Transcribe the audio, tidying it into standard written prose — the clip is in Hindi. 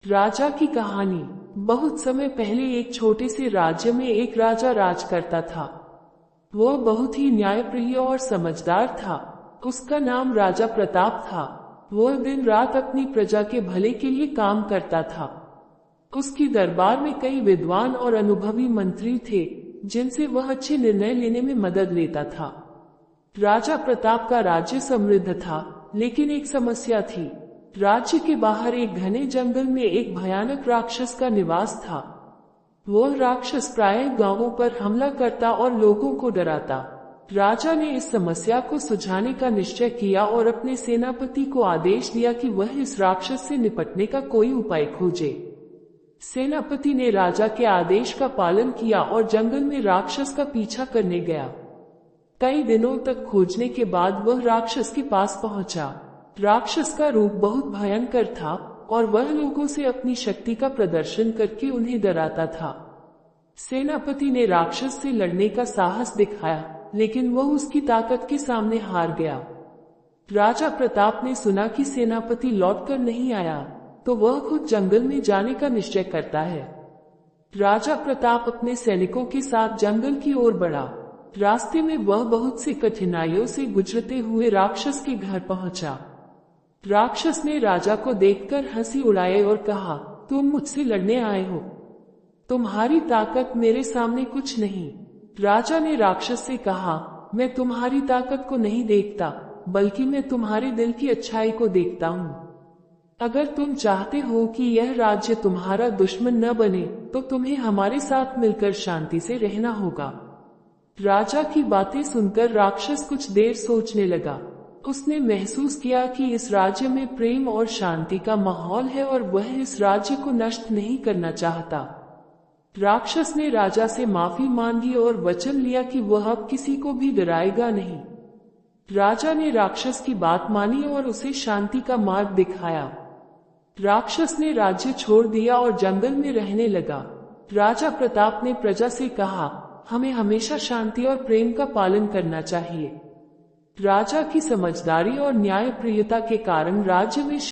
राजा की कहानी। बहुत समय पहले एक छोटे से राज्य में एक राजा राज करता था। वह बहुत ही न्यायप्रिय और समझदार था। उसका नाम राजा प्रताप था। वह दिन रात अपनी प्रजा के भले के लिए काम करता था। उसकी दरबार में कई विद्वान और अनुभवी मंत्री थे, जिनसे वह अच्छे निर्णय लेने में मदद लेता था। राजा प्रताप का राज्य समृद्ध था, लेकिन एक समस्या थी। राज्य के बाहर एक घने जंगल में एक भयानक राक्षस का निवास था। वह राक्षस प्रायः गांवों पर हमला करता और लोगों को डराता। राजा ने इस समस्या को सुलझाने का निश्चय किया और अपने सेनापति को आदेश दिया कि वह इस राक्षस से निपटने का कोई उपाय खोजे। सेनापति ने राजा के आदेश का पालन किया और जंगल में राक्षस का पीछा करने गया। कई दिनों तक खोजने के बाद वह राक्षस के पास पहुंचा। राक्षस का रूप बहुत भयंकर था और वह लोगों से अपनी शक्ति का प्रदर्शन करके उन्हें डराता था। सेनापति ने राक्षस से लड़ने का साहस दिखाया, लेकिन वह उसकी ताकत के सामने हार गया। राजा प्रताप ने सुना कि सेनापति लौटकर नहीं आया, तो वह खुद जंगल में जाने का निश्चय करता है। राजा प्रताप अपने सैनिकों के साथ जंगल की ओर बढ़ा। रास्ते में वह बहुत सी कठिनाइयों से गुजरते हुए राक्षस के घर पहुंचा। राक्षस ने राजा को देखकर हंसी उड़ाई और कहा, तुम मुझसे लड़ने आए हो? तुम्हारी ताकत मेरे सामने कुछ नहीं। राजा ने राक्षस से कहा, मैं तुम्हारी ताकत को नहीं देखता, बल्कि मैं तुम्हारे दिल की अच्छाई को देखता हूँ। अगर तुम चाहते हो कि यह राज्य तुम्हारा दुश्मन न बने, तो तुम्हें हमारे साथ मिलकर शांति से रहना होगा। राजा की बातें सुनकर राक्षस कुछ देर सोचने लगा। उसने महसूस किया कि इस राज्य में प्रेम और शांति का माहौल है और वह इस राज्य को नष्ट नहीं करना चाहता। राक्षस ने राजा से माफी मांगी और वचन लिया कि वह अब किसी को भी डराएगा नहीं। राजा ने राक्षस की बात मानी और उसे शांति का मार्ग दिखाया। राक्षस ने राज्य छोड़ दिया और जंगल में रहने लगा। राजा प्रताप ने प्रजा से कहा, हमें हमेशा शांति और प्रेम का पालन करना चाहिए। राजा की समझदारी और न्यायप्रियता के कारण राज्य में